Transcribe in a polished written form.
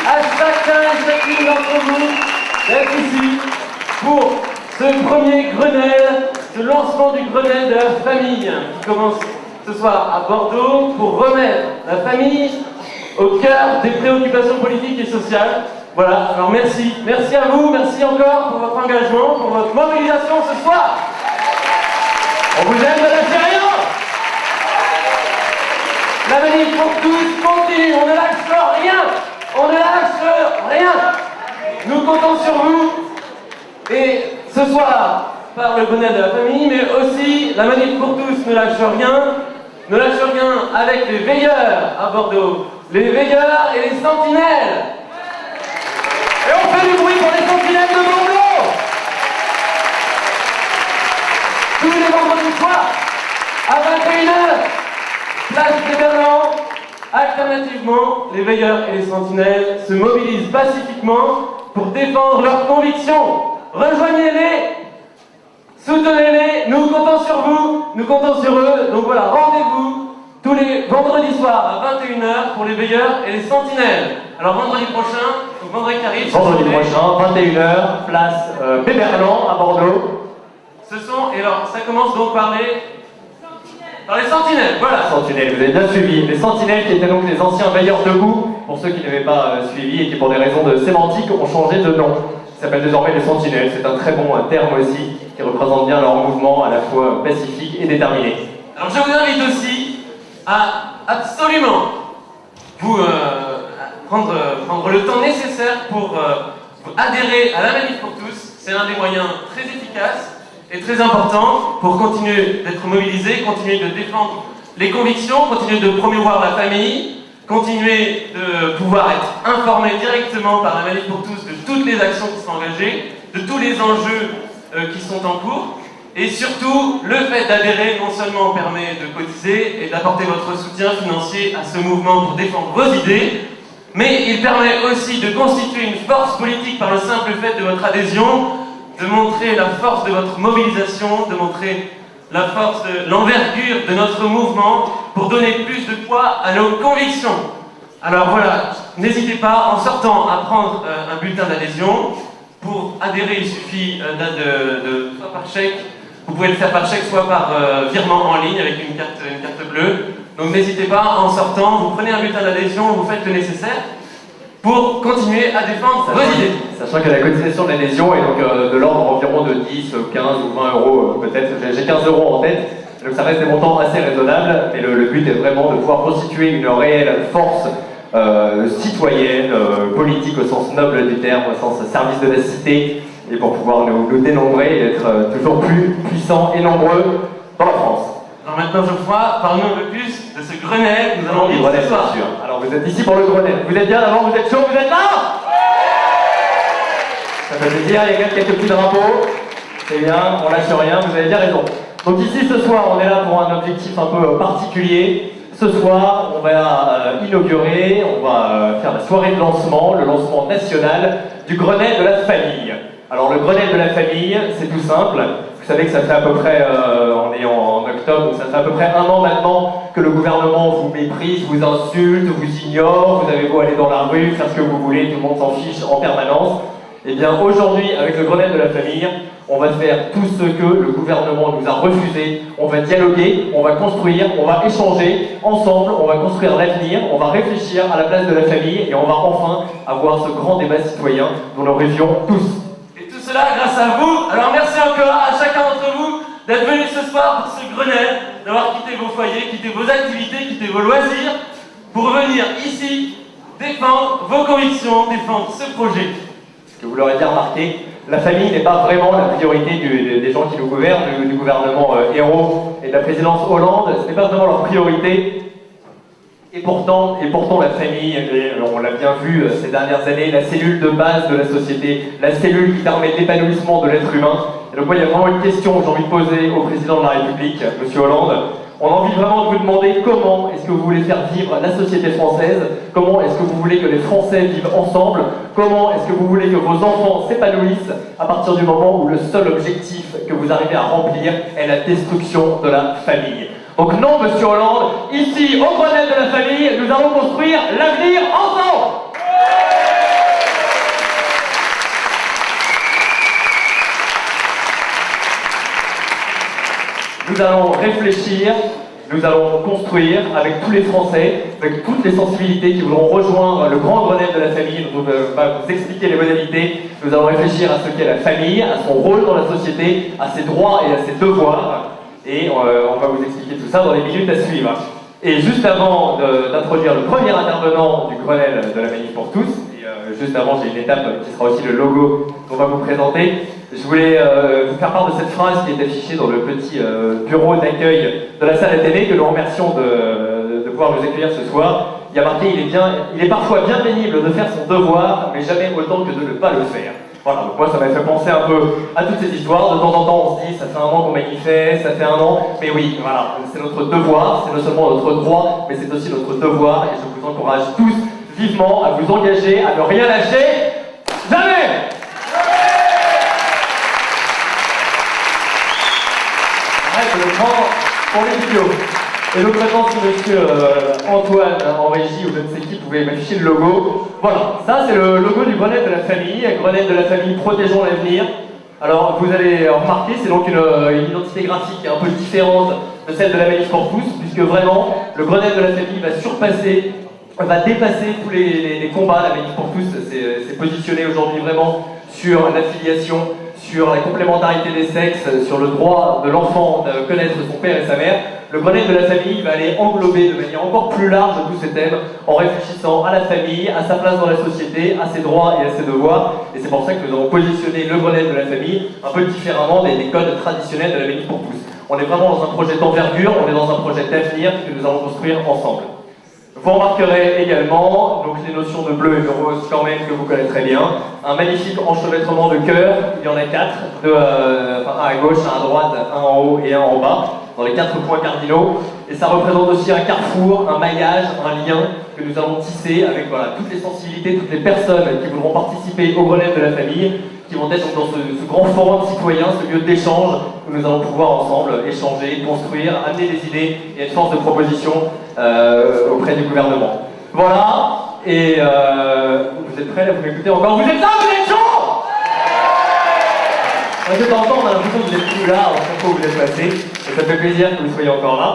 à chacun et chacune d'entre vous d'être ici pour ce premier Grenelle, ce lancement du Grenelle de la famille qui commence ce soir à Bordeaux pour remettre la famille au cœur des préoccupations politiques et sociales. Voilà, alors merci. Merci à vous, merci encore pour votre engagement, pour votre mobilisation ce soir. On vous aime, ne lâchez rien. La manif pour tous continue, on ne lâche rien. On ne lâche rien. Nous comptons sur vous. Et ce soir, par le Grenelle de la famille, mais aussi la manif pour tous ne lâche rien. Ne lâche rien avec les veilleurs à Bordeaux. Les veilleurs et les sentinelles. Et on fait du bruit pour les sentinelles de Bordeaux. Tous les vendredis soirs, à 21h, place des Berlans. Alternativement, les veilleurs et les sentinelles se mobilisent pacifiquement pour défendre leurs convictions. Rejoignez-les, soutenez-les, nous comptons sur vous, nous comptons sur eux. Donc voilà, rendez-vous tous les vendredis soirs à 21h pour les veilleurs et les sentinelles. Alors vendredi prochain, donc vendredi qui arrive. Vendredi prochain, 21h, place Péberlan à Bordeaux. Ce sont, et alors ça commence donc par les sentinelles, voilà. Sentinelles, vous avez bien suivi. Les sentinelles qui étaient donc les anciens veilleurs debout, pour ceux qui n'avaient pas suivi et qui pour des raisons de sémantique ont changé de nom. Ils s'appellent désormais les sentinelles, c'est un très bon terme aussi, qui représente bien leur mouvement à la fois pacifique et déterminé. Alors je vous invite aussi à absolument vous prendre le temps nécessaire pour adhérer à la manif pour tous. C'est un des moyens très efficaces et très important pour continuer d'être mobilisé, continuer de défendre les convictions, continuer de promouvoir la famille, continuer de pouvoir être informé directement par la manif pour tous de toutes les actions qui sont engagées, de tous les enjeux qui sont en cours. Et surtout, le fait d'adhérer non seulement permet de cotiser et d'apporter votre soutien financier à ce mouvement pour défendre vos idées, mais il permet aussi de constituer une force politique par le simple fait de votre adhésion, de montrer la force de votre mobilisation, de montrer la force de l'envergure de notre mouvement pour donner plus de poids à nos convictions. Alors voilà, n'hésitez pas en sortant à prendre un bulletin d'adhésion. Pour adhérer, il suffit soit par chèque. Vous pouvez le faire par chèque, soit par virement en ligne avec une carte bleue. Donc n'hésitez pas, en sortant, vous prenez un bulletin d'adhésion, vous faites le nécessaire pour continuer à défendre vos idées. Sachant que la cotisation de l'adhésion est donc de l'ordre environ de 10, 15 ou 20 euros peut-être. J'ai 15 euros en tête, donc ça reste des montants assez raisonnables. Et le but est vraiment de pouvoir constituer une réelle force citoyenne, politique au sens noble du terme, au sens service de la cité, et pour pouvoir nous dénombrer et être toujours plus puissants et nombreux dans la France. Alors maintenant, Geoffroy, parle-nous un peu plus de ce Grenelle que nous allons vivre ce soir. Bien sûr. Alors vous êtes ici pour le Grenelle. Vous êtes bien d'avant, vous êtes chaud, vous êtes là? Ça fait plaisir, il y a quelques petits drapeaux. C'est bien, on lâche rien, vous avez bien raison. Donc ici ce soir, on est là pour un objectif un peu particulier. Ce soir, on va inaugurer, on va faire la soirée de lancement, le lancement national du Grenelle de la famille. Alors le Grenelle de la famille, c'est tout simple. Vous savez que ça fait à peu près, on est en octobre, donc ça fait à peu près 1 an maintenant que le gouvernement vous méprise, vous insulte, vous ignore, vous avez beau aller dans la rue, faire ce que vous voulez, tout le monde s'en fiche en permanence. Et bien aujourd'hui, avec le Grenelle de la famille, on va faire tout ce que le gouvernement nous a refusé. On va dialoguer, on va construire, on va échanger. Ensemble, on va construire l'avenir, on va réfléchir à la place de la famille et on va enfin avoir ce grand débat citoyen dont nous rêvions tous. Et tout cela grâce à vous. Alors merci encore à chacun d'entre vous d'être venus ce soir pour ce Grenelle, d'avoir quitté vos foyers, quitté vos activités, quitté vos loisirs, pour venir ici défendre vos convictions, défendre ce projet. Que vous l'aurez bien remarqué, la famille n'est pas vraiment la priorité des gens qui nous gouvernent, du gouvernement Hérault et de la présidence Hollande. Ce n'est pas vraiment leur priorité. Et pourtant la famille, on l'a bien vu ces dernières années, la cellule de base de la société, la cellule qui permet l'épanouissement de l'être humain. Et donc moi, il y a vraiment une question que j'ai envie de poser au président de la République, M. Hollande. On a envie vraiment de vous demander comment est-ce que vous voulez faire vivre la société française, comment est-ce que vous voulez que les Français vivent ensemble, comment est-ce que vous voulez que vos enfants s'épanouissent à partir du moment où le seul objectif que vous arrivez à remplir est la destruction de la famille. Donc non, Monsieur Hollande, ici, au Grenelle de la famille, nous allons construire l'avenir ensemble. nous allons réfléchir, nous allons construire avec tous les Français, avec toutes les sensibilités qui voudront rejoindre le grand Grenelle de la famille, dont on va vous expliquer les modalités. Nous allons réfléchir à ce qu'est la famille, à son rôle dans la société, à ses droits et à ses devoirs. Et on va vous expliquer tout ça dans les minutes à suivre. Et juste avant d'introduire le premier intervenant du Grenelle de la Manif pour tous, et juste avant j'ai une étape qui sera aussi le logo qu'on va vous présenter, je voulais vous faire part de cette phrase qui est affichée dans le petit bureau d'accueil de la salle Athénée, que nous remercions de pouvoir nous accueillir ce soir. Il y a marqué « Il est parfois bien pénible de faire son devoir, mais jamais autant que de ne pas le faire ». Voilà, donc moi ça m'a fait penser un peu à toutes ces histoires. De temps en temps on se dit ça fait un an qu'on manifeste, ça fait un an, mais oui, voilà, c'est notre devoir, c'est non seulement notre droit, mais c'est aussi notre devoir, et je vous encourage tous vivement à vous engager, à ne rien lâcher, jamais. Je le prends pour les vidéos. Et donc maintenant, si monsieur Antoine en régie ou je ne sais qui pouvait m'afficher le logo. Voilà, ça c'est le logo du Grenelle de la famille, Grenelle de la famille Protégeons l'avenir. Alors vous allez remarquer, c'est donc une identité graphique un peu différente de celle de la Manif pour tous, puisque vraiment le Grenelle de la famille va dépasser tous les combats. La Manif pour tous s'est positionné aujourd'hui vraiment sur l'affiliation, sur la complémentarité des sexes, sur le droit de l'enfant de connaître son père et sa mère. Le Grenelle de la famille va aller englober de manière encore plus large tous ces thèmes en réfléchissant à la famille, à sa place dans la société, à ses droits et à ses devoirs. Et c'est pour ça que nous avons positionné le Grenelle de la famille un peu différemment des codes traditionnels de la Manif pour tous. On est vraiment dans un projet d'envergure, on est dans un projet d'avenir que nous allons construire ensemble. Vous remarquerez également donc, les notions de bleu et de rose quand même que vous connaîtrez bien. Un magnifique enchevêtrement de cœurs, il y en a 4, un à gauche, un à droite, un en haut et un en bas, dans les 4 points cardinaux. Et ça représente aussi un carrefour, un maillage, un lien que nous allons tisser avec voilà, toutes les sensibilités, toutes les personnes qui voudront participer au Grenelle de la famille, qui vont être dans ce grand forum citoyen, ce lieu d'échange où nous allons pouvoir ensemble échanger, construire, amener des idées et être force de proposition auprès du gouvernement. Voilà, et vous êtes prêts là, vous m'écoutez encore? Vous êtes là, vous êtes chaud? De temps en temps, on a l'impression que vous n'êtes plus là, on sait pas où vous êtes passé, et ça fait plaisir que vous soyez encore là.